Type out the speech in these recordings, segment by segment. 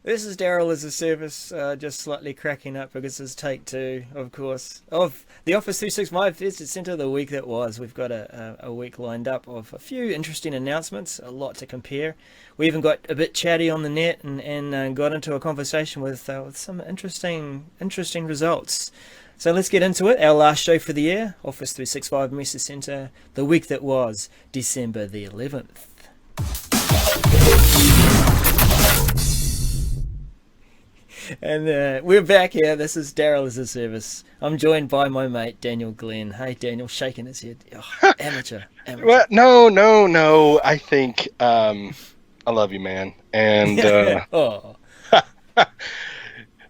This is Daryl as a service, just slightly cracking up because it's take two, of course, of the Office 365 Visitor Centre the week that was. We've got a week lined up of a few interesting announcements, a lot to compare. We even got a bit chatty on the net and got into a conversation with some interesting results. So let's get into it. Our last show for the year, Office 365 Mesa Centre, the week that was December the 11th. And we're back here. This is Daryl as a service. I'm joined by my mate Daniel Glenn. Hey Daniel, shaking his head. Oh, amateur. Well, no. I think I love you, man. And Oh,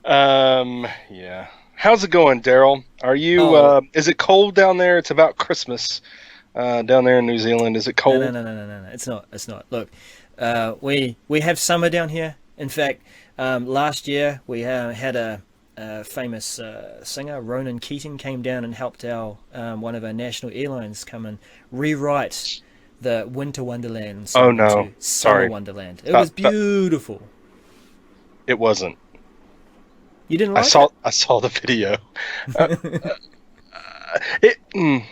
yeah. How's it going, Daryl? Are you? oh, Is it cold down there? It's about Christmas down there in New Zealand. Is it no, no, cold? no, no, no, no, no. It's not. It's not. Look, we have summer down here. In fact, last year we had a famous singer, Ronan Keating, came down and helped our one of our national airlines come and rewrite the Winter Wonderland Oh song no, into Summer sorry. Wonderland. It Uh, was uh, beautiful. it wasn't. You didn't I like saw it? I saw the video. Uh,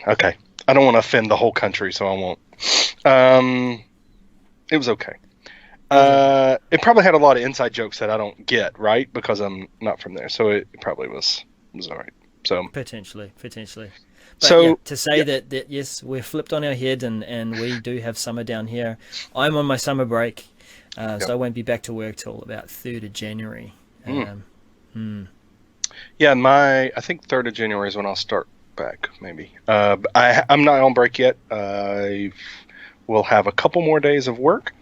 okay. I don't want to offend the whole country, so I won't. Um, it was okay. It was okay. It probably had a lot of inside jokes that I don't get, right? Because I'm not from there, so it probably was all right. So Potentially. But yeah, so to say yeah. that yes, we're flipped on our head and we do have summer down here. I'm on my summer break, Yeah. so I won't be back to work till about 3rd of January. Mm. Um, hmm. Yeah, I think 3rd of January is when I'll start back, maybe. But I'm not on break yet. I will have a couple more days of work,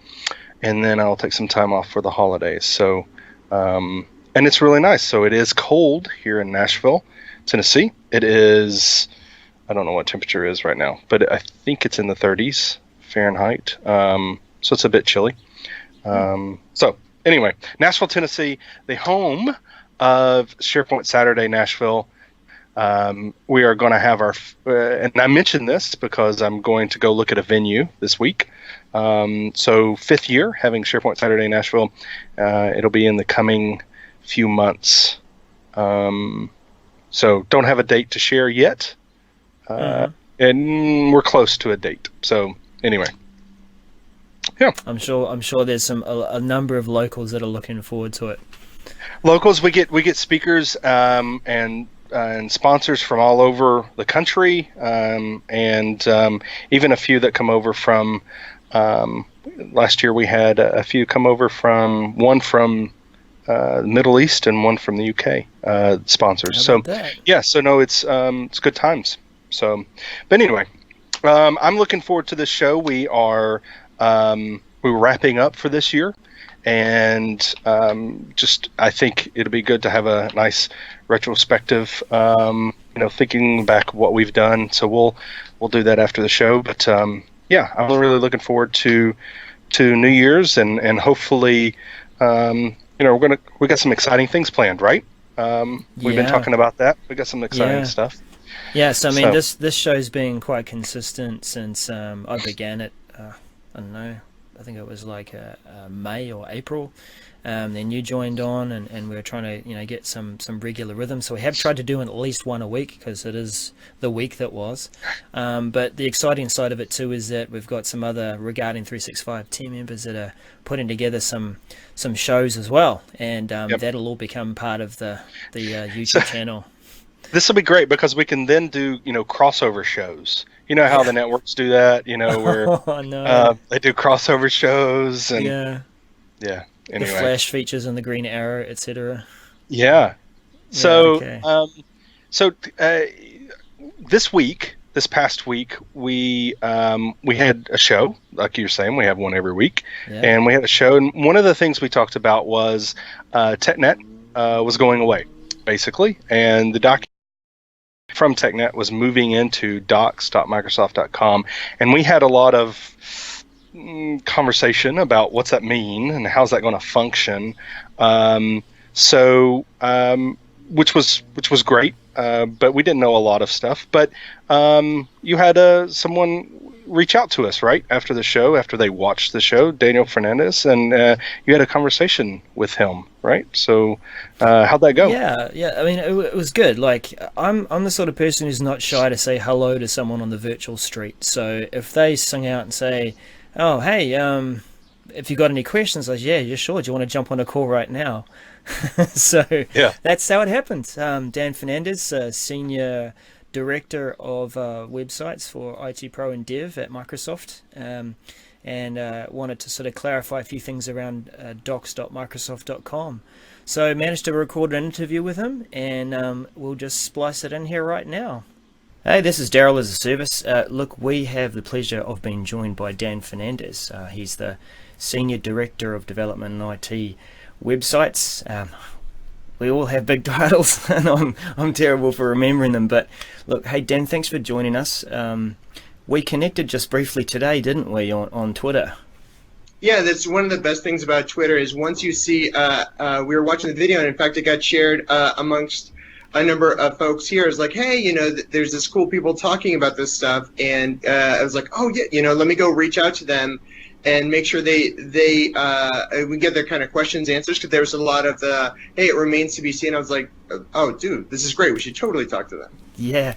and then I'll take some time off for the holidays. So, and it's really nice. So it is cold here in Nashville, Tennessee. It is, I don't know what temperature is right now, but I think it's in the 30s Fahrenheit. So it's a bit chilly. So anyway, Nashville, Tennessee, the home of SharePoint Saturday Nashville. We are going to have and I mentioned this because I'm going to go look at a venue this week. So 5th year having SharePoint Saturday Nashville. It'll be in the coming few months. So don't have a date to share yet. Uh, Hmm. and we're close to a date. So anyway, yeah. I'm sure there's a number of locals that are looking forward to it. Locals, we get speakers and sponsors from all over the country, and even a few that come over from. Last year we had a few come over from one from the Middle East and one from the UK sponsors. How So about that? yeah, so no, it's good times. So, but anyway, I'm looking forward to this show. We're wrapping up for this year, and just I think it'll be good to have a nice retrospective. Thinking back what we've done. So we'll do that after the show. But yeah, I'm really looking forward to New Year's and hopefully, we got some exciting things planned, right? We've been Yeah, talking about that. We got some exciting yeah. stuff. Yeah, so I mean, So this show's been quite consistent since I began it. I don't know. I think it was like May or April. Then you joined on, and we were trying to get some regular rhythm. So we have tried to do at least one a week because it is the week that was. But the exciting side of it too is that we've got some other regarding 365 team members that are putting together some shows as well, and yep. that'll all become part of the So YouTube channel. this will be great because we can then do crossover shows. You know how Yeah. the networks do that. Where Oh no. they do crossover shows and Yeah. yeah. The Anyway, flash features and the green arrow, etc. yeah. Yeah. So Okay. so this past week, we had a show, like you're saying, we have one every week, Yeah. and we had a show, and one of the things we talked about was TechNet was going away, basically, and the doc from TechNet was moving into docs.microsoft.com, and we had a lot of conversation about what's that mean and how's that going to function. Um, so, which was great, but we didn't know a lot of stuff. But you had someone reach out to us right after the show, after they watched the show, Daniel Fernandez, and you had a conversation with him, right? So how'd that go? Yeah. I mean, it was good. Like, I'm the sort of person who's not shy to say hello to someone on the virtual street. So if they sing out and say, "Oh, hey, if you got any questions," I was, yeah, sure. Do you want to jump on a call right now? So Yeah. that's how it happened. Dan Fernandez, Senior Director of Websites for IT Pro and Dev at Microsoft, and wanted to sort of clarify a few things around docs.microsoft.com. So managed to record an interview with him, and we'll just splice it in here right now. Hey, this is Daryl as a Service. Look, we have the pleasure of being joined by Dan Fernandez. He's the Senior Director of Development and IT Websites. We all have big titles, and I'm terrible for remembering them. But look, hey Dan, thanks for joining us. We connected just briefly today, didn't we, on Twitter? Yeah, that's one of the best things about Twitter is once you see, we were watching the video, and in fact it got shared amongst a number of folks here. It's like, hey, there's this cool people talking about this stuff, and I was like, oh yeah, let me go reach out to them and make sure we get their kind of questions answers, because there was a lot of the, hey, it remains to be seen. I was like, oh dude, this is great, we should totally talk to them. Yeah.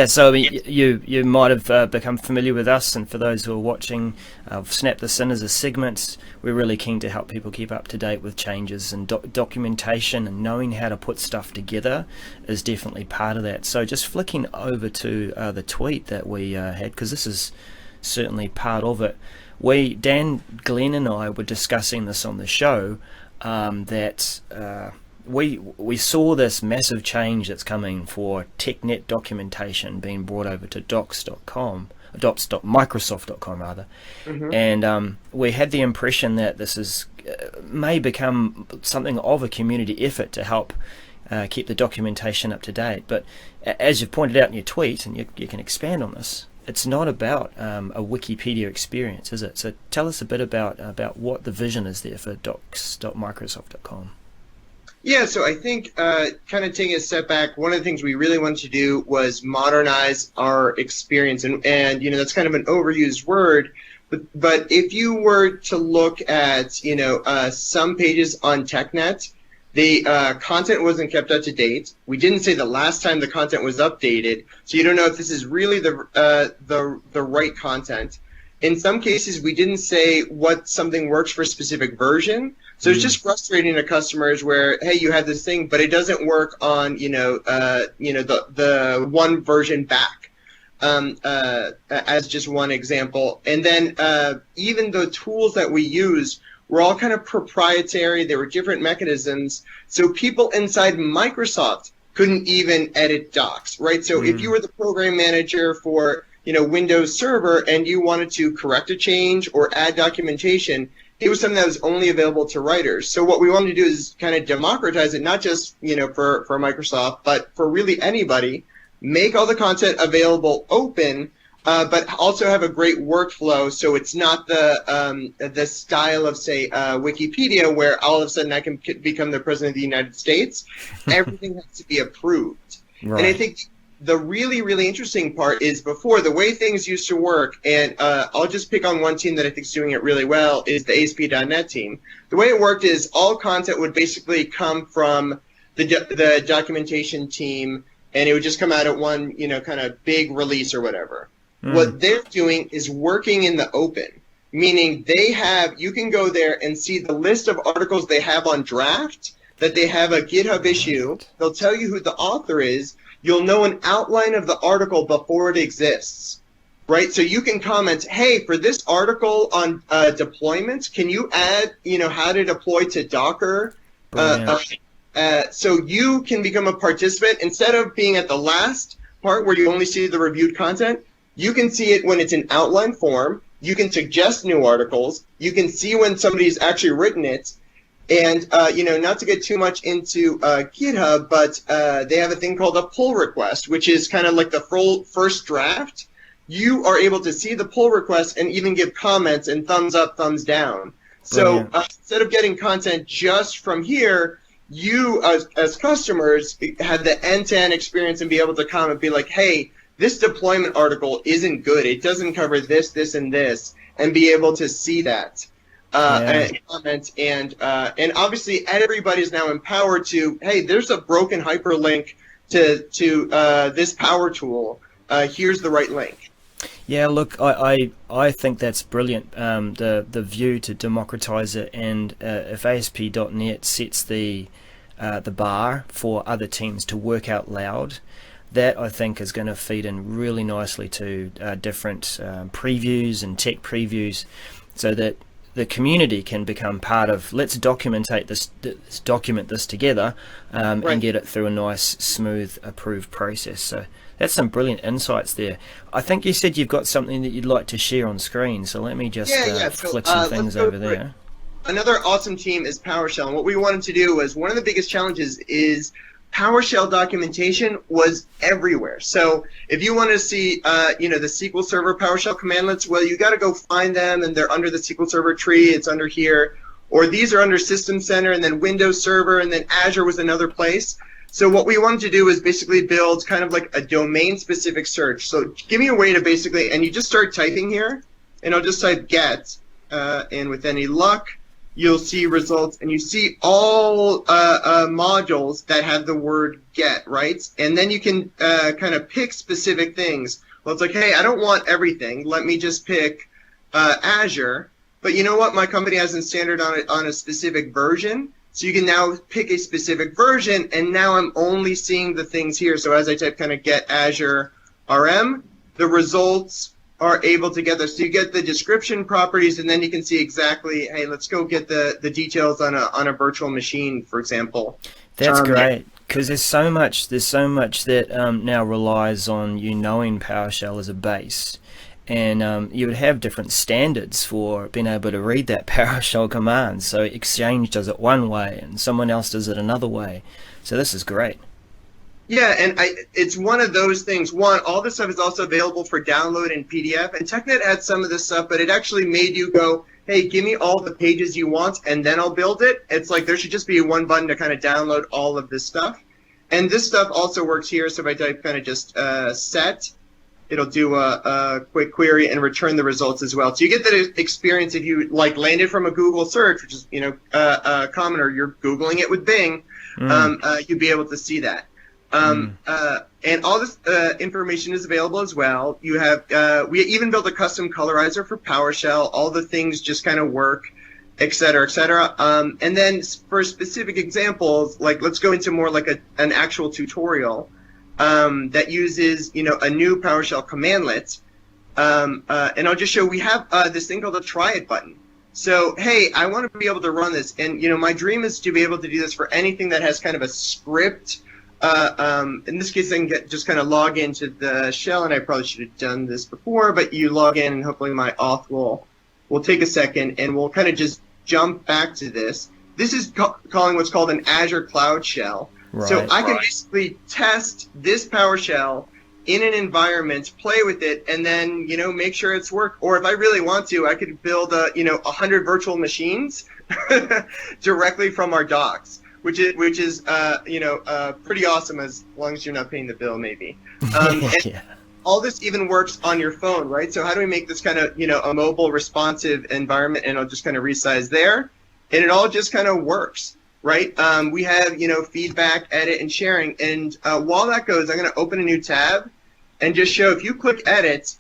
So I mean, you might have become familiar with us, and for those who are watching, I've snapped this in as a segment. We're really keen to help people keep up to date with changes, and documentation and knowing how to put stuff together is definitely part of that. So just flicking over to the tweet that we had, because this is certainly part of it. Dan, Glenn and I were discussing this on the show, that we saw this massive change that's coming for TechNet documentation being brought over to docs.microsoft.com rather. Mm-hmm. And we had the impression that this may become something of a community effort to help keep the documentation up to date. But as you've pointed out in your tweet, and you can expand on this, it's not about a Wikipedia experience, is it? So tell us a bit about what the vision is there for docs.microsoft.com. Yeah, so I think kind of taking a step back, one of the things we really wanted to do was modernize our experience, and that's kind of an overused word, but if you were to look at some pages on TechNet, the content wasn't kept up to date. We didn't say the last time the content was updated, so you don't know if this is really the right content. In some cases, we didn't say what something works for a specific version. So it's just frustrating to customers where, hey, you have this thing, but it doesn't work on the one version back, as just one example. And then even the tools that we use were all kind of proprietary. There were different mechanisms, so people inside Microsoft couldn't even edit docs, right? So if you were the program manager for Windows Server and you wanted to correct a change or add documentation, it was something that was only available to writers. So what we wanted to do is kind of democratize it, not just for Microsoft, but for really anybody. Make all the content available open, but also have a great workflow. So it's not the style of say Wikipedia, where all of a sudden I can become the president of the United States. Everything has to be approved, right. And I think the really, really interesting part is before, the way things used to work, and I'll just pick on one team that I think is doing it really well, is the ASP.NET team. The way it worked is all content would basically come from the documentation team, and it would just come out at one, kind of big release or whatever. What they're doing is working in the open, meaning you can go there and see the list of articles they have on draft, that they have a GitHub issue. They'll tell you who the author is. You'll know an outline of the article before it exists, right? So you can comment, hey, for this article on deployment, can you add, how to deploy to Docker? So you can become a participant. Instead of being at the last part where you only see the reviewed content, you can see it when it's in outline form. You can suggest new articles. You can see when somebody's actually written it. And, not to get too much into GitHub, but they have a thing called a pull request, which is kind of like the first draft. You are able to see the pull request and even give comments and thumbs up, thumbs down. So instead of getting content just from here, you as customers have the end-to-end experience and be able to comment, be like, hey, this deployment article isn't good. It doesn't cover this, this, and this, and be able to see that and comment. And obviously everybody is now empowered to, hey, there's a broken hyperlink to this power tool. Here's the right link. Yeah, look, I think that's brilliant. The view to democratize it, and if ASP.NET sets the bar for other teams to work out loud, that I think is going to feed in really nicely to different previews and tech previews, so that the community can become part of, let's document this together, Right. and get it through a nice, smooth, approved process. So that's some brilliant insights there. I think you said you've got something that you'd like to share on screen, so let me just flick some things over there. Another awesome team is PowerShell, and what we wanted to do was, one of the biggest challenges is PowerShell documentation was everywhere. So if you want to see, the SQL Server PowerShell commandlets, well, you got to go find them, and they're under the SQL Server tree. It's under here, or these are under System Center, and then Windows Server, and then Azure was another place. So what we wanted to do is basically build kind of like a domain-specific search. So give me a way to basically, and you just start typing here, and I'll just type get, and with any luck, you'll see results, and you see all modules that have the word get, right? And then you can kind of pick specific things. Well, it's like, hey, I don't want everything. Let me just pick Azure. But you know what? My company hasn't standard on a specific version. So you can now pick a specific version, and now I'm only seeing the things here. So as I type kind of get Azure RM, the results are able to get this. So you get the description properties, and then you can see exactly, hey, let's go get the details on a virtual machine, for example. That's great, because there's so much that now relies on you knowing PowerShell as a base. And you would have different standards for being able to read that PowerShell command. So Exchange does it one way, and someone else does it another way. So this is great. Yeah, and it's one of those things. One, all this stuff is also available for download in PDF, and TechNet had some of this stuff, but it actually made you go, hey, give me all the pages you want, and then I'll build it. It's like there should just be one button to kind of download all of this stuff. And this stuff also works here, so if I type kind of just set, it'll do a quick query and return the results as well. So you get that experience if you like landed from a Google search, which is common, or you're Googling it with Bing, you'd be able to see that. And all this information is available as well. You have we even built a custom colorizer for PowerShell. All the things just kind of work, et cetera, et cetera. And then for specific examples, like let's go into more like an actual tutorial that uses a new PowerShell commandlet. And I'll just show we have this thing called a try it button. So hey, I want to be able to run this, and my dream is to be able to do this for anything that has kind of a script. In this case, I can just kind of log into the shell, and I probably should have done this before, but you log in, and hopefully my auth will take a second, and we'll kind of just jump back to this. This is calling what's called an Azure Cloud Shell. Right. So I can basically test this PowerShell in an environment, play with it, and then make sure it's work. Or if I really want to, I could build 100 virtual machines directly from our docs. Which is pretty awesome, as long as you're not paying the bill, maybe. Yeah. All this even works on your phone, right? So how do we make this kind of a mobile responsive environment? And I'll just kind of resize there, and it all just kind of works, right? We have feedback, edit, and sharing. And while that goes, I'm going to open a new tab and just show, if you click edit,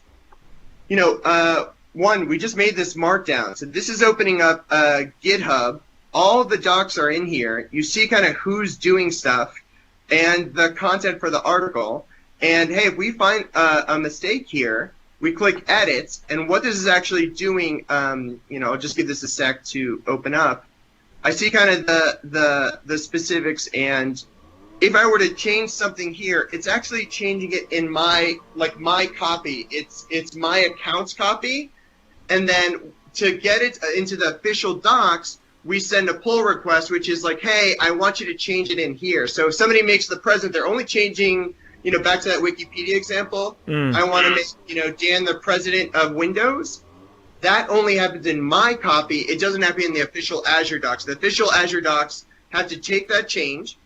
one, we just made this markdown. So this is opening up GitHub. All the docs are in here. You see kind of who's doing stuff and the content for the article. And hey, if we find a mistake here, we click edit. And what this is actually doing, I'll just give this a sec to open up. I see kind of the specifics, and if I were to change something here, it's actually changing it in my copy. It's my account's copy, and then to get it into the official docs, we send a pull request, which is like, hey, I want you to change it in here. So if somebody makes the present, they're only changing, back to that Wikipedia example. I want to make, Dan the president of Windows. That only happens in my copy. It doesn't happen in the official Azure docs. The official Azure docs have to take that change,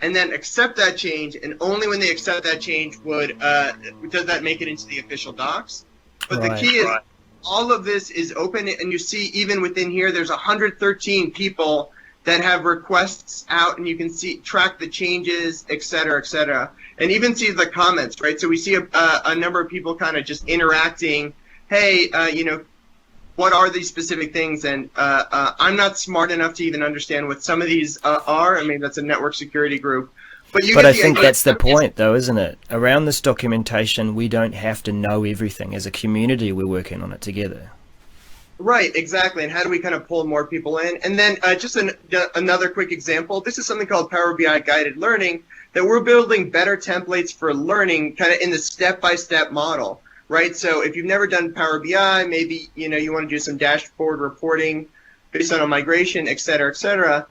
and then accept that change, and only when they accept that change does that make it into the official docs. But the key is all of this is open, and you see even within here there's 113 people that have requests out, and you can track the changes, et cetera, and even see the comments, right? So we see a number of people kind of just interacting. Hey, what are these specific things? And I'm not smart enough to even understand what some of these are. I mean, that's a network security group. But I think that's the point, though, isn't it? Around this documentation, we don't have to know everything. As a community, we're working on it together. Right, exactly. And how do we kind of pull more people in? And then just another quick example. This is something called Power BI Guided Learning, that we're building better templates for learning kind of in the step-by-step model, right? So if you've never done Power BI, maybe you want to do some dashboard reporting based on a migration, et cetera.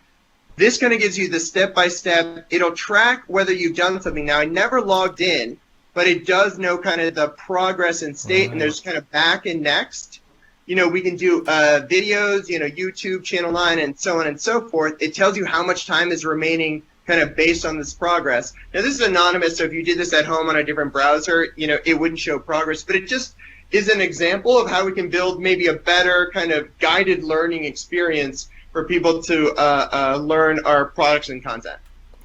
This kind of gives you the step-by-step. It'll track whether you've done something. Now, I never logged in, but it does know kind of the progress and state, and there's kind of back and next. We can do videos, YouTube, Channel 9, and so on and so forth. It tells you how much time is remaining kind of based on this progress. Now, this is anonymous, so if you did this at home on a different browser, it wouldn't show progress. But it just is an example of how we can build maybe a better kind of guided learning experience for people to learn our products and content.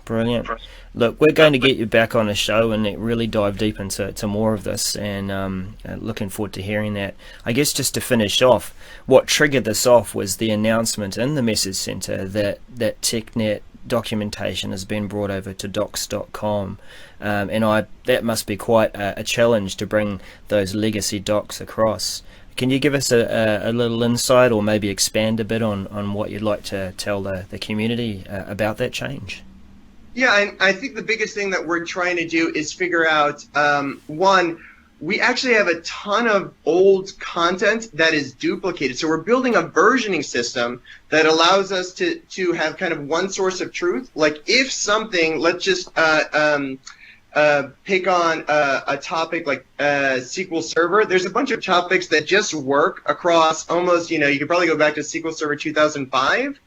Brilliant. Look, we're going to get you back on the show and really dive deep into more of this, and looking forward to hearing that. I guess just to finish off, what triggered this off was the announcement in the Message Center that TechNet documentation has been brought over to docs.com, and that must be quite a challenge to bring those legacy docs across. Can you give us a little insight, or maybe expand a bit on what you'd like to tell the community about that change? Yeah, and I think the biggest thing that we're trying to do is figure out, one, we actually have a ton of old content that is duplicated. So we're building a versioning system that allows us to have kind of one source of truth. Like if something, let's just pick on a topic like SQL Server. There's a bunch of topics that just work across almost, you could probably go back to SQL Server 2005,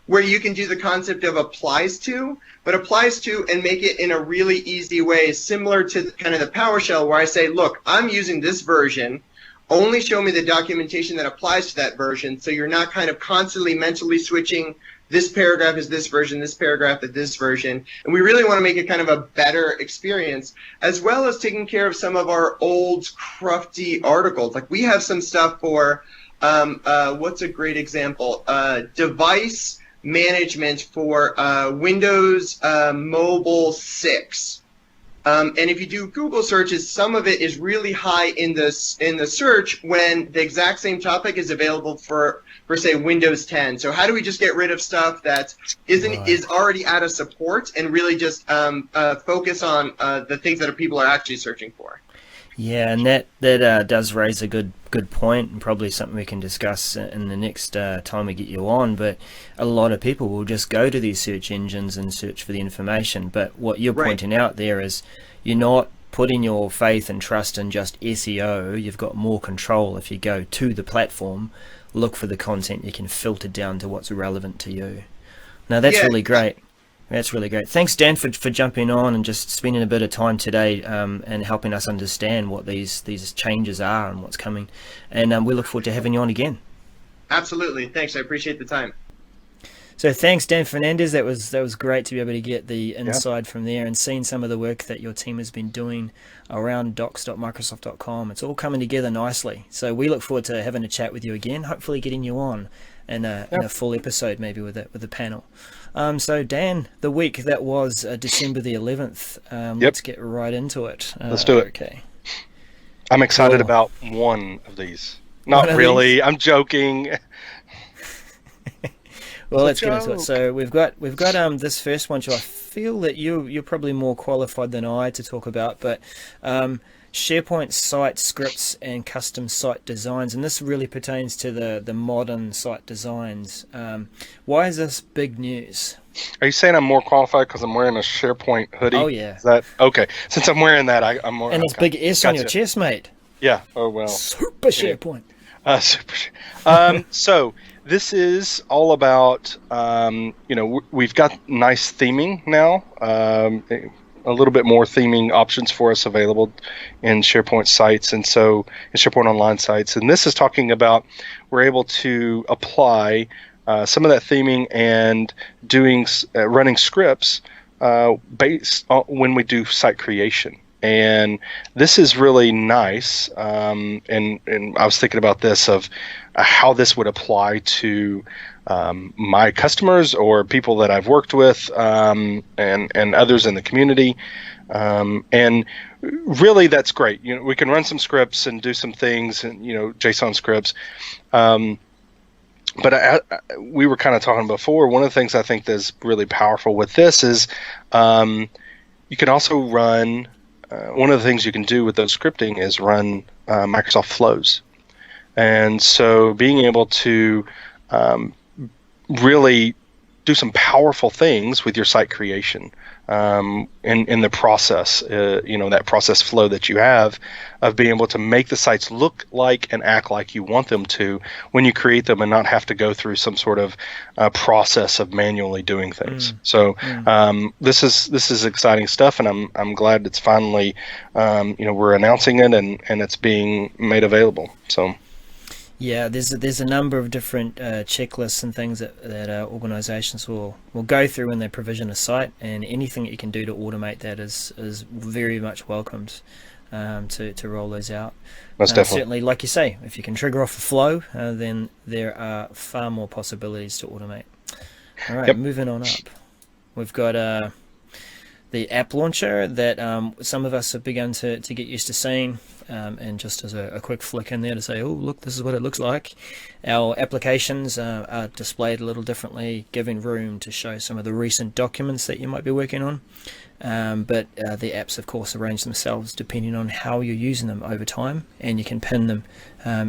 where you can do the concept of applies to and make it in a really easy way, similar to kind of the PowerShell, where I say, look, I'm using this version, only show me the documentation that applies to that version, so you're not kind of constantly mentally switching, this paragraph is this version, this paragraph is this version. And we really want to make it kind of a better experience, as well as taking care of some of our old crufty articles. Like we have some stuff for, what's a great example? Device management for Windows Mobile 6. And if you do Google searches, some of it is really high in the search when the exact same topic is available for say Windows 10. So how do we just get rid of stuff that is already out of support and really just focus on the things that people are actually searching for? Yeah, and that does raise a good point, and probably something we can discuss in the next time we get you on. But a lot of people will just go to these search engines and search for the information. But what you're pointing out there is you're not putting your faith and trust in just SEO. You've got more control if you go to the platform, look for the content, you can filter down to what's relevant to you. Now that's really great. That's really great. Thanks, Dan, for jumping on and just spending a bit of time today and helping us understand what these changes are and what's coming. And we look forward to having you on again. Absolutely. Thanks. I appreciate the time. So thanks, Dan Fernandez. That was great to be able to get the inside from there and seeing some of the work that your team has been doing around docs.microsoft.com. It's all coming together nicely. So we look forward to having a chat with you again, hopefully getting you on in a full episode, maybe with a panel. So Dan, the week that was December the 11th, let's get right into it. Let's do it. Okay. I'm excited about one of these. Not really. I'm joking. Well, let's get into it. So we've got this first one, which I feel that you're probably more qualified than I to talk about, but SharePoint site scripts and custom site designs, and this really pertains to the modern site designs. Why is this big news? Are you saying I'm more qualified because I'm wearing a SharePoint hoodie? Oh yeah. Is that okay? Since I'm wearing that, I'm more. And it's big S on your chest, mate. Yeah. Oh well. Super SharePoint. Super. So This is all about, we've got nice theming now, a little bit more theming options for us available in SharePoint sites, and so in SharePoint Online sites. And this is talking about we're able to apply some of that theming and running scripts based on when we do site creation. And this is really nice. And I was thinking about this of how this would apply to my customers or people that I've worked with, and others in the community. And really, that's great. We can run some scripts and do some things, and JSON scripts. But we were kind of talking before. One of the things I think that's really powerful with this is you can also run. One of the things you can do with those scripting is run Microsoft flows. And so being able to really do some powerful things with your site creation in the process, that process flow that you have of being able to make the sites look like and act like you want them to when you create them, and not have to go through some sort of process of manually doing things. This is exciting stuff, and I'm glad it's finally we're announcing it and it's being made available. So. Yeah, there's a number of different checklists and things that organizations will go through when they provision a site, and anything that you can do to automate that is very much welcomed to roll those out. Most definitely. Certainly, like you say, if you can trigger off a flow, then there are far more possibilities to automate. All right, Moving on up. We've got the app launcher that some of us have begun to get used to seeing. And just as a quick flick in there to say, oh, look, this is what it looks like. Our applications are displayed a little differently, giving room to show some of the recent documents that you might be working on. But the apps, of course, arrange themselves depending on how you're using them over time, and you can pin them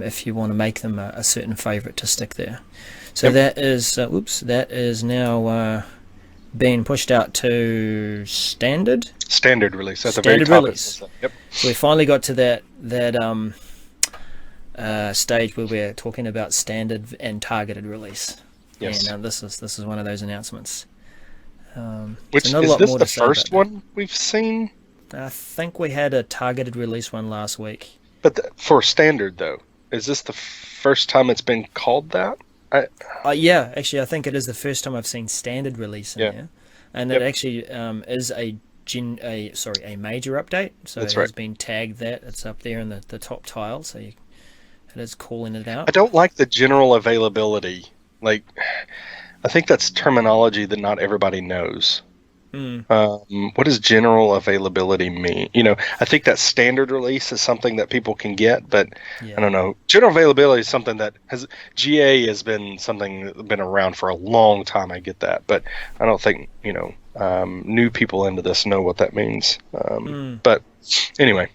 if you want to make them a certain favorite to stick there. So that is now being pushed out to standard release. That's standard a very release. Yep. So we finally got to that stage where we're talking about standard and targeted release. Yes. And this is one of those announcements. Which so is this the first one we've seen? I think we had a targeted release one last week. But for standard though, is this the first time it's been called that? Yeah, actually, I think it is the first time I've seen standard release in there, and it actually is a major update. So That's it has been tagged that it's up there in the top tile. So it is calling it out. I don't like the general availability. Like, I think that's terminology that not everybody knows. What does general availability mean? I think that standard release is something that people can get, but I don't know. General availability is something that GA has been something that's been around for a long time. I get that, but I don't think new people into this know what that means. But anyway.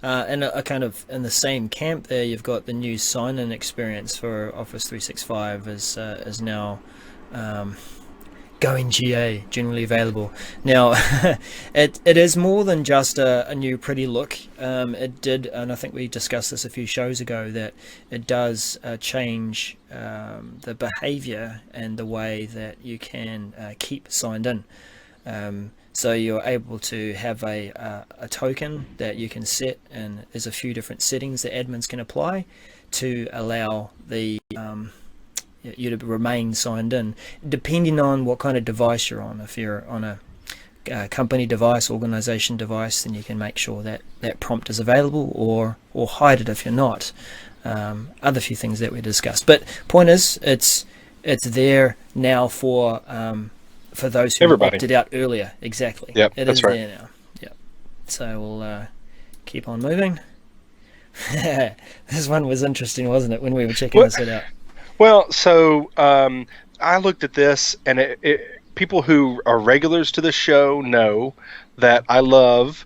And a kind of in the same camp there, you've got the new sign-in experience for Office 365 is now going GA, generally available. Now, it is more than just a new pretty look. It did, and I think we discussed this a few shows ago, that it does change the behavior and the way that you can keep signed in. So you're able to have a token that you can set, and there's a few different settings that admins can apply to allow you to remain signed in, depending on what kind of device you're on. If you're on a company device, organization device, then you can make sure that that prompt is available, or hide it if you're not. Other few things that we discussed, but point is, it's there now for those who opted out earlier. Exactly. Yep, it that's is right. there now. Yep. So we'll keep on moving. This one was interesting, wasn't it, when we were checking this out? Well, so I looked at this, and people who are regulars to the show know that I love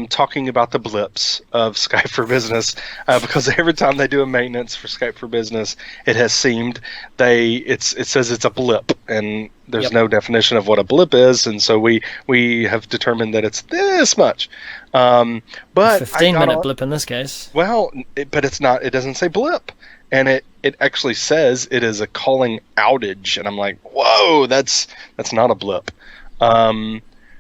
talking about the blips of Skype for Business, because every time they do a maintenance for Skype for Business, it has seemed it says it's a blip, and there's no definition of what a blip is, and so we have determined that it's this much. But 15-minute blip in this case. Well, but it's not. It doesn't say blip. and it actually says it is a calling outage, and I'm like, whoa, that's not a blip.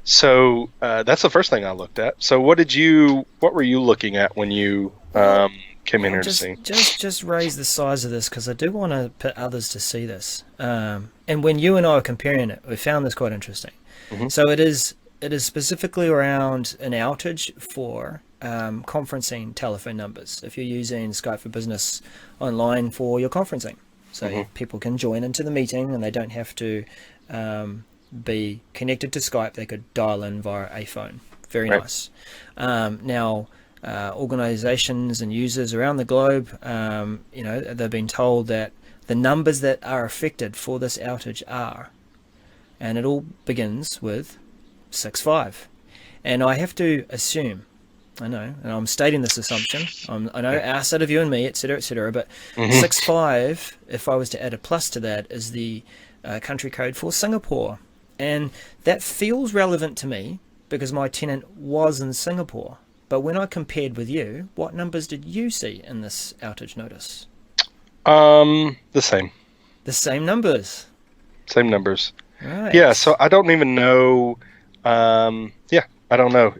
So that's the first thing I looked at. So what were you looking at when you came in here to see? Just raise the size of this because I do want to put others to see this. And when you and I were comparing it, we found this quite interesting. Mm-hmm. So it is specifically around an outage for conferencing telephone numbers. If you're using Skype for Business online for your conferencing, so people can join into the meeting and they don't have to be connected to Skype. They could dial in via a phone. Very nice. Now, organizations and users around the globe, they've been told that the numbers that are affected for this outage are, and it all begins with 65. And I have to assume, I know, and I'm stating this assumption, I know outside of you and me, etc., but 65, if I was to add a plus to that, is the country code for Singapore. And that feels relevant to me because my tenant was in Singapore. But when I compared with you, what numbers did you see in this outage notice? The same. The same numbers? Same numbers. Right. Yeah, so I don't even know. I don't know.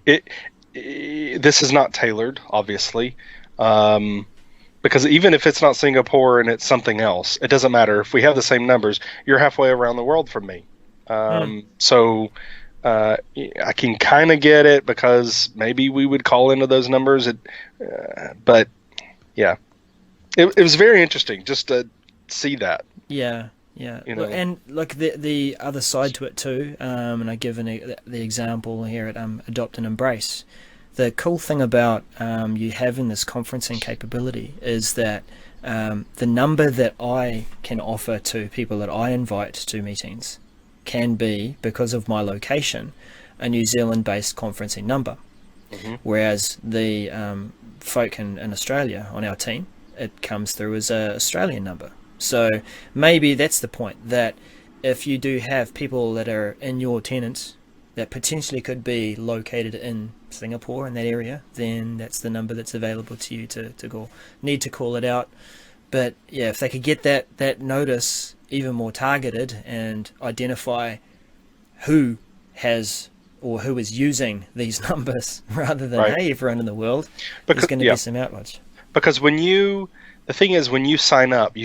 This is not tailored, obviously, because even if it's not Singapore and it's something else, it doesn't matter. If we have the same numbers, you're halfway around the world from me. So I can kind of get it because maybe we would call into those numbers. But yeah, it was very interesting just to see that. Yeah. Yeah, and look, the other side to it too, and I give the example here at Adopt and Embrace. The cool thing about you having this conferencing capability is that the number that I can offer to people that I invite to meetings can be, because of my location, a New Zealand-based conferencing number. Whereas the folk in Australia on our team, it comes through as an Australian number. So maybe that's the point, that if you do have people that are in your tenants that potentially could be located in Singapore in that area, then that's the number that's available to you to call. Need to call it out. But yeah, if they could get that notice even more targeted and identify who has or who is using these numbers rather than, hey, everyone in the world, there's going to be some outrage. Because the thing is, when you sign up,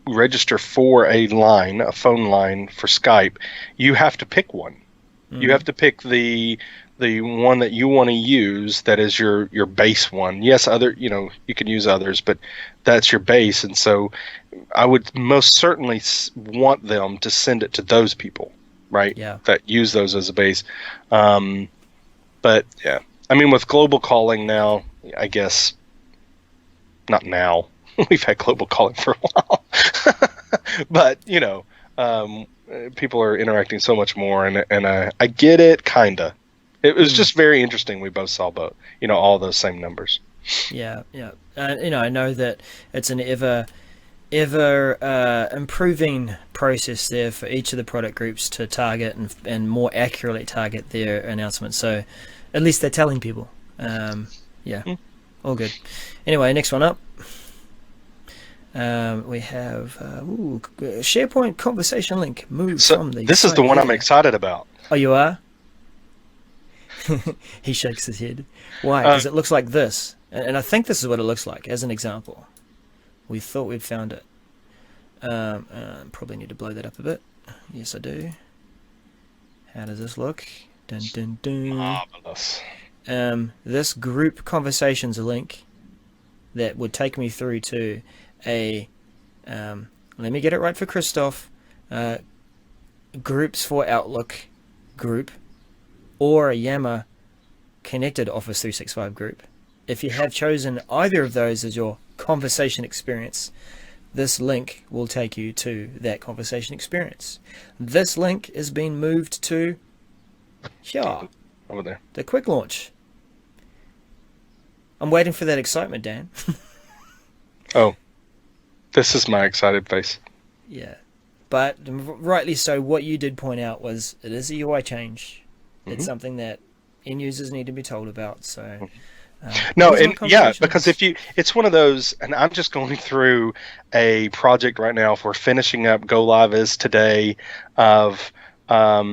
register for a phone line for Skype, you have to pick one. You have to pick the one that you want to use that is your base one. Yes, you can use others, but that's your base. And so I would most certainly want them to send it to those people, right? Yeah. That use those as a base. But yeah, I mean, with global calling now, I guess, not now. We've had global calling for a while. But, people are interacting so much more, and I get it, kind of. It was just very interesting. We both saw all those same numbers. Yeah. I know that it's an ever improving process there for each of the product groups to target and more accurately target their announcements. So at least they're telling people. All good. Anyway, next one up. We have SharePoint conversation link moved from the. This is the one I'm excited about. Oh, you are? He shakes his head. Why? Because it looks like this, and I think this is what it looks like. As an example, we thought we'd found it. Probably need to blow that up a bit. Yes, I do. How does this look? Dun dun dun. Marvelous. This group conversations link that would take me through to a let me get it right for Christoph, groups for Outlook group, or a Yammer connected Office 365 group. If you have chosen either of those as your conversation experience, this link will take you to that conversation experience. This link is being moved to here, over there, the quick launch. I'm waiting for that excitement, Dan. Oh, this is my excited face. Yeah, but rightly so. What you did point out was it is a UI change. It's something that end users need to be told about. So No, These are and yeah, conversations. because it's one of those, and I'm just going through a project right now. If we're finishing up, go live is today, of a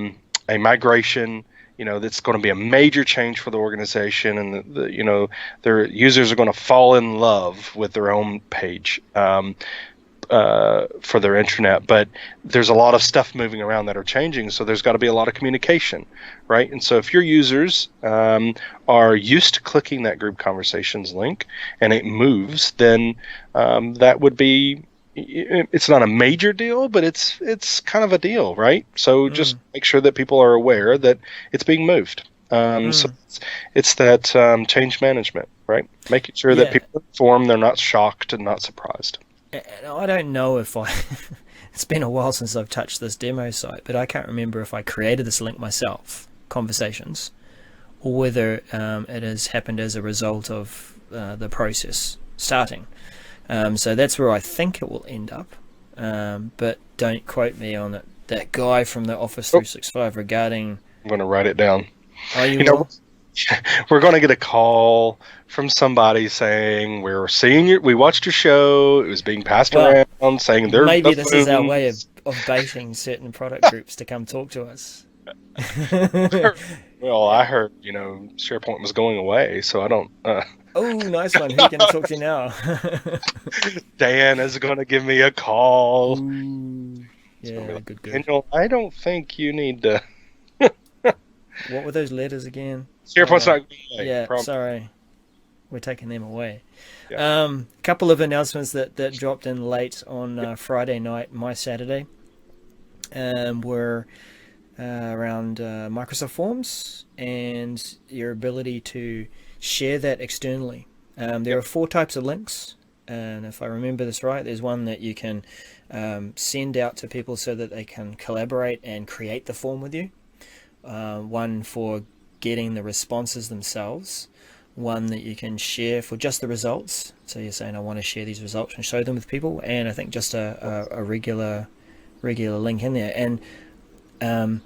migration. That's going to be a major change for the organization, and their users are going to fall in love with their own page. For their intranet, but there's a lot of stuff moving around that are changing, so there's got to be a lot of communication, right? And so if your users are used to clicking that group conversations link and it moves, then that would be, it's not a major deal, but it's kind of a deal, right? So just make sure that people are aware that it's being moved. So it's that change management, right? Making sure that Yeah. people are informed, they're not shocked and not surprised. And I don't know if I. It's been a while since I've touched this demo site, but I can't remember if I created this link myself, conversations, or whether it has happened as a result of the process starting. So that's where I think it will end up, but don't quote me on it. That guy from the Office 365 regarding. I'm going to write it down. Oh, you will? We're going to get a call from somebody saying we watched your show, it was being passed around, saying they're maybe this is our way of baiting certain product groups to come talk to us. Well, I heard SharePoint was going away, so I don't. Oh, nice one. Who can I talk to now? Dan is going to give me a call. Ooh. Yeah, good. Daniel, I don't think you need to. What were those letters again? SharePoint's not going away. Yeah, sorry. We're taking them away. Yeah. Couple of announcements that dropped in late on Friday night, my Saturday, were around Microsoft Forms and your ability to share that externally. There are 4 types of links, and if I remember this right, there's one that you can send out to people so that they can collaborate and create the form with you. One for getting the responses themselves, one that you can share for just the results. So you're saying, I want to share these results and show them with people, and I think just a regular link in there. And an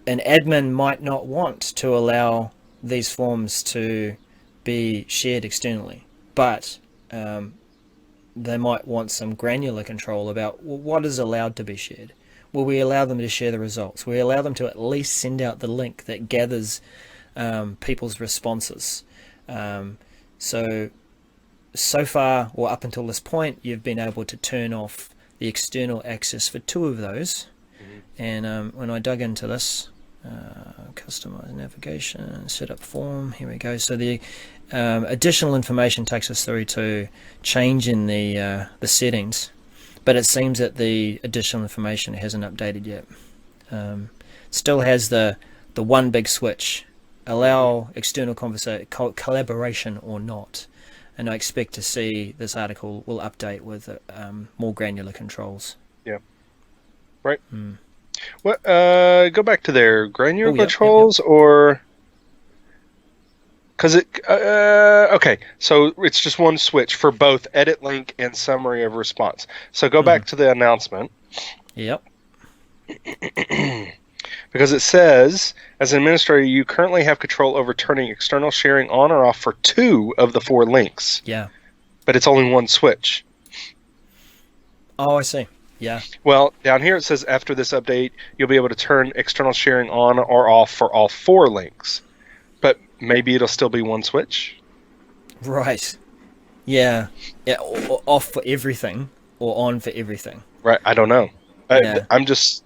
admin might not want to allow these forms to be shared externally, but they might want some granular control about what is allowed to be shared. Will we allow them to share the results? We allow them to at least send out the link that gathers people's responses. So far, or up until this point, you've been able to turn off the external access for 2 of those. And when I dug into this, customize navigation, set up form, here we go. So the additional information takes us through to change in the settings. But it seems that the additional information hasn't updated yet. Still has the one big switch, allow external collaboration or not. And I expect to see this article will update with more granular controls. Yeah. Right. What? Go back to their granular controls, or because okay, so it's just one switch for both edit link and summary of response. So go back to the announcement. Yep. Because it says, as an administrator, you currently have control over turning external sharing on or off for 2 of the 4 links. Yeah. But it's only one switch. Oh, I see. Yeah. Well, down here it says after this update, you'll be able to turn external sharing on or off for all 4 links. But maybe it'll still be one switch. Right. Yeah. Yeah. Or off for everything, or on for everything. Right. I don't know. Yeah. I'm just.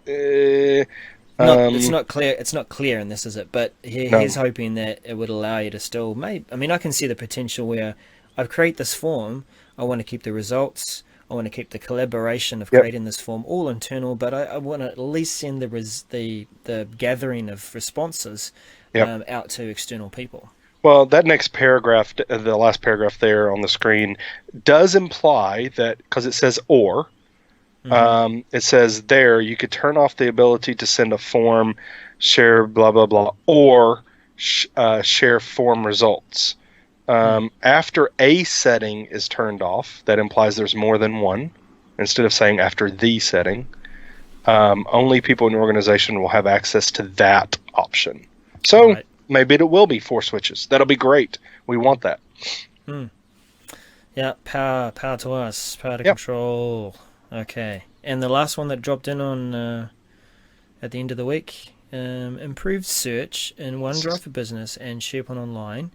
It's not clear. It's not clear in this, is it? But he's hoping that it would allow you to still. I can see the potential where I've created this form. I want to keep the results. I want to keep the collaboration of creating this form all internal, but I want to at least send the gathering of responses out to external people. Well, that next paragraph, the last paragraph there on the screen, does imply that, because it says or, it says there you could turn off the ability to send a form, share blah, blah, blah, or share form results. After a setting is turned off, that implies there's more than one. Instead of saying after the setting, only people in your organization will have access to that option. So maybe it will be 4 switches. That'll be great. We want that. Yeah, power to us, power to Yep. control. Okay, and the last one that dropped in on at the end of the week, improved search in OneDrive for Business and SharePoint Online,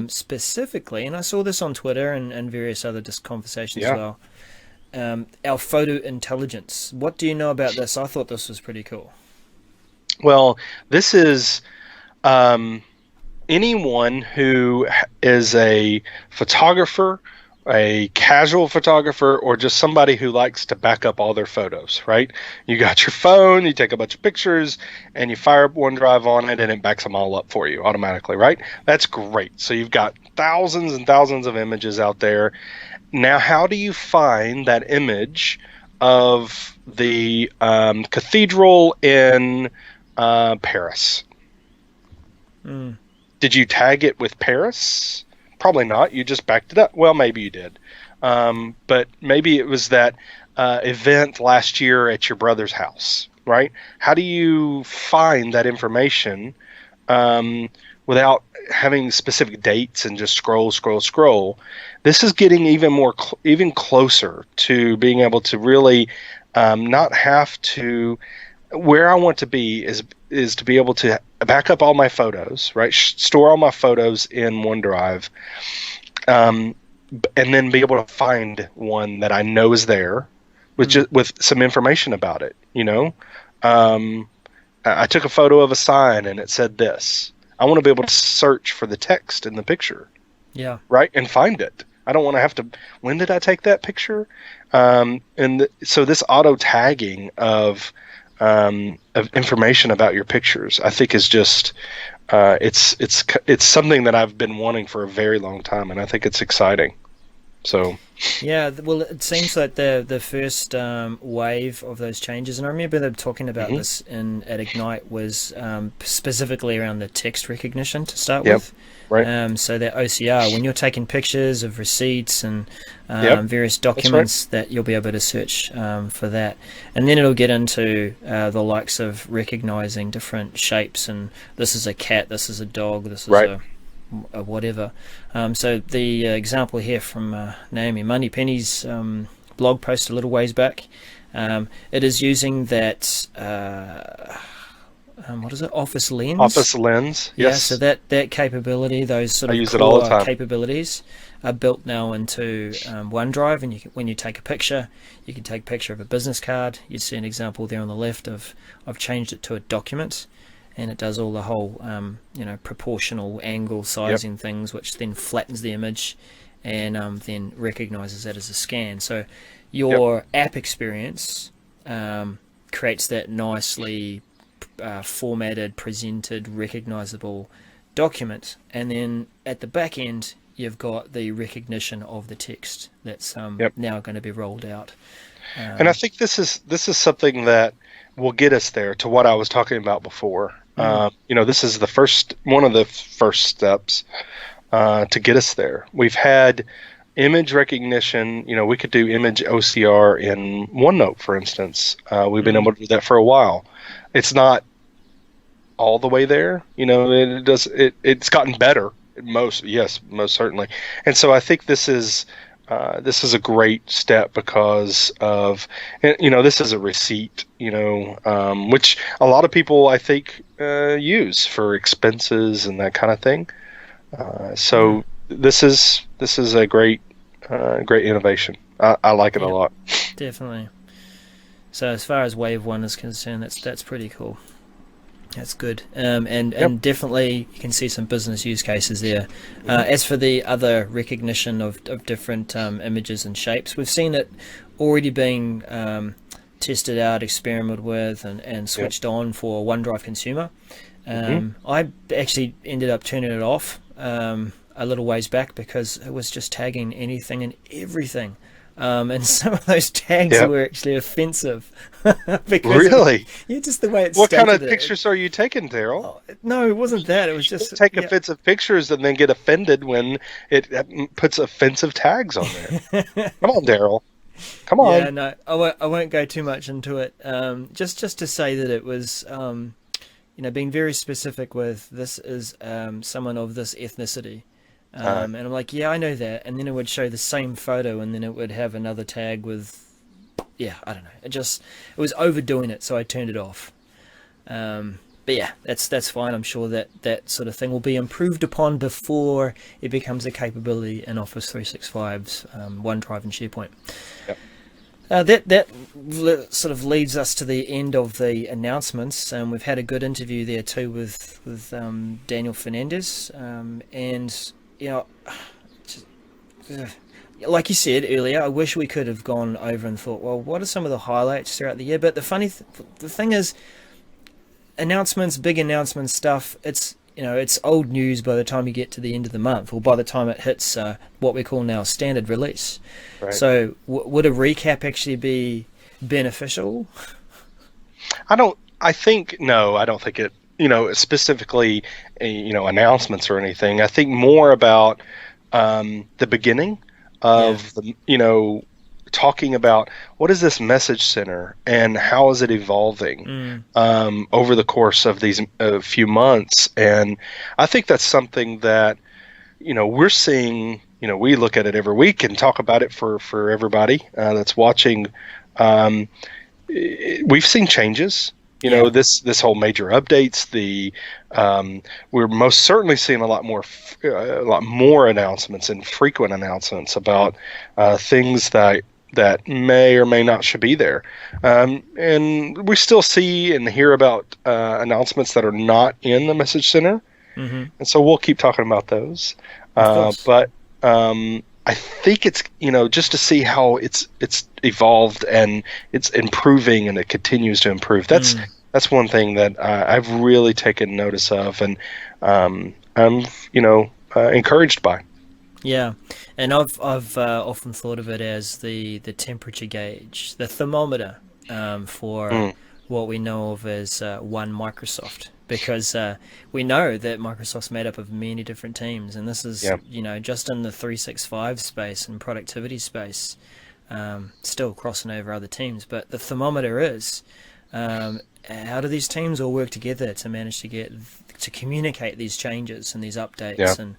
specifically, and I saw this on Twitter and various other conversations as Yeah. well. Our photo intelligence. What do you know about this? I thought this was pretty cool. Well, this is anyone who is a photographer, a casual photographer, or just somebody who likes to back up all their photos, right? You got your phone, you take a bunch of pictures, and you fire up OneDrive on it, and it backs them all up for you automatically, right? That's great. So you've got thousands and thousands of images out there. Now, how do you find that image of the cathedral in Paris? Did you tag it with Paris? Probably not. You just backed it up. Well, maybe you did. But maybe it was that event last year at your brother's house, right? How do you find that information without having specific dates and just scroll? This is getting even closer to being able to really not have to. Where I want to be is to be able to back up all my photos, right? Store all my photos in OneDrive, and then be able to find one that I know is there with some information about it. I took a photo of a sign and it said this. I want to be able to search for the text in the picture, right, and find it. I don't want to have to. When did I take that picture? So this auto tagging of information about your pictures, I think, is just it's something that I've been wanting for a very long time, and I think it's exciting. So yeah, well, it seems like the first wave of those changes, and I remember them talking about this at Ignite, was specifically around the text recognition to start with. Right. So that OCR, when you're taking pictures of receipts and various documents, that you'll be able to search for that. And then it'll get into the likes of recognizing different shapes, and this is a cat, this is a dog, this is a whatever. So the example here from Naomi Moneypenny's blog post a little ways back, it is using that what is it? Office Lens. Office Lens. Yes. Yeah. So that capability, those sort of use it all the time. capabilities, are built now into OneDrive. And when you take a picture, you can take a picture of a business card. You see an example there on the left of I've changed it to a document, and it does all the whole proportional angle sizing things, which then flattens the image, and then recognizes that as a scan. So your app experience creates that nicely formatted, presented, recognizable document, and then at the back end you've got the recognition of the text that's now going to be rolled out. And I think this is something that will get us there to what I was talking about before. This is one of the first steps to get us there. We've had image recognition. We could do image OCR in OneNote, for instance. We've been able to do that for a while. It's not all the way there. It's gotten better. Most certainly. And so I think this is a great step because of, this is a receipt, which a lot of people, I think, use for expenses and that kind of thing. So this is a great innovation. I like it a lot. Definitely. So as far as Wave 1 is concerned, that's pretty cool. That's good. And definitely you can see some business use cases there. As for the other recognition of different images and shapes, we've seen it already being tested out, experimented with, and switched on for OneDrive Consumer. I actually ended up turning it off a little ways back because it was just tagging anything and everything. And some of those tags were actually offensive. Really? Just the way it's What kind of stated pictures are you taking, Daryl? No, it wasn't that. It was just take offensive pictures and then get offended when it puts offensive tags on there. Come on, Daryl. Come on. Yeah, no, I won't go too much into it. Just to say that it was, being very specific with this is someone of this ethnicity. And I'm like, yeah, I know that. And then it would show the same photo, and then it would have another tag with, yeah, I don't know. It was overdoing it, so I turned it off. But yeah, that's fine. I'm sure that sort of thing will be improved upon before it becomes a capability in Office 365's OneDrive and SharePoint. Yep. That sort of leads us to the end of the announcements. We've had a good interview there too with Daniel Fernandez, and you know, like you said earlier, I wish we could have gone over and thought, well, what are some of the highlights throughout the year? But the thing is, big announcement stuff, it's old news by the time you get to the end of the month, or by the time it hits what we call now standard release. Right. So would a recap actually be beneficial? I don't think it, specifically, announcements or anything. I think more about the beginning of talking about what is this message center and how is it evolving over the course of these few months. And I think that's something that, we're seeing, we look at it every week and talk about it for everybody that's watching. We've seen changes. This whole major updates. We're most certainly seeing a lot more announcements and frequent announcements about things that may or may not should be there. And we still see and hear about announcements that are not in the message center. Mm-hmm. And so we'll keep talking about those. But I think it's, just to see how it's evolved and it's improving and it continues to improve. That's one thing that I've really taken notice of, and I'm encouraged by. Yeah, and I've often thought of it as the temperature gauge, the thermometer for what we know of as One Microsoft, because we know that Microsoft's made up of many different teams, and this is just in the 365 space and productivity space, still crossing over other teams. But the thermometer is how do these teams all work together to manage to communicate these changes and these updates, and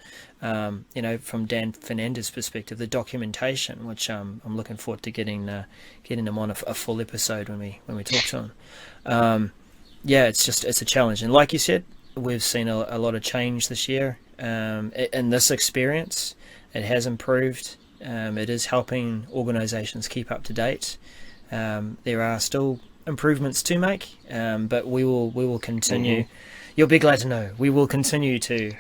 from Dan Fernandez's perspective, the documentation, which I'm looking forward to getting them on a full episode when we talk to them. It's a challenge, and like you said, we've seen a lot of change this year. In this experience, it has improved. It is helping organizations keep up to date. There are still improvements to make, but we will continue. Mm-hmm. You'll be glad to know we will continue to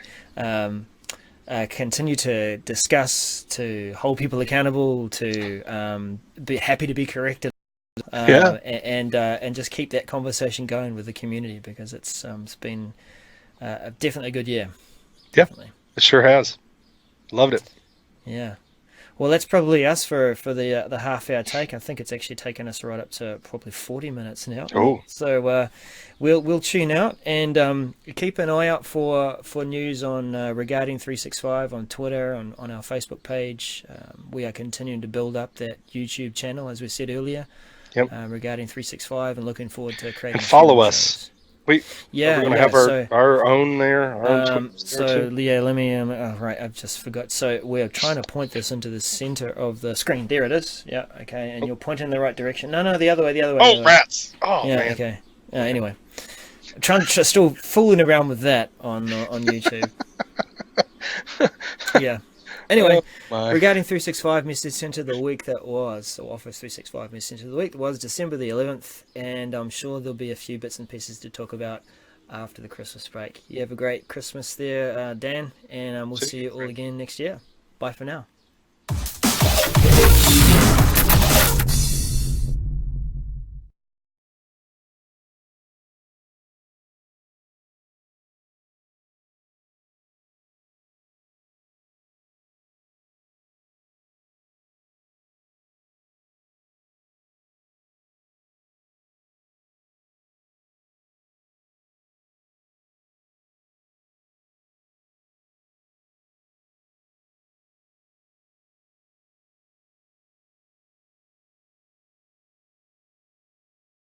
discuss, to hold people accountable, to be happy to be corrected, and just keep that conversation going with the community, because it's been definitely a good year. Definitely. It sure has. Loved it. Yeah. Well, that's probably us for the half-hour take. I think it's actually taken us right up to probably 40 minutes now. Oh. So we'll tune out, and keep an eye out for news on regarding 365 on Twitter, on our Facebook page. We are continuing to build up that YouTube channel, as we said earlier, regarding 365, and looking forward to creating. And follow us. Shows. We're going to have our own there. Let me. Right, I've just forgot. So we're trying to point this into the center of the screen. There it is. Yeah. Okay. And you're pointing in the right direction. No, the other way. Oh, rats! Oh, yeah. Man. Okay. Anyway, still fooling around with that on YouTube. Yeah. Anyway, regarding 365 Message Center, the week that was, or Office 365 Message Center, the week that was December the 11th, and I'm sure there'll be a few bits and pieces to talk about after the Christmas break. You have a great Christmas there, Dan, and we'll see you all again next year. Bye for now.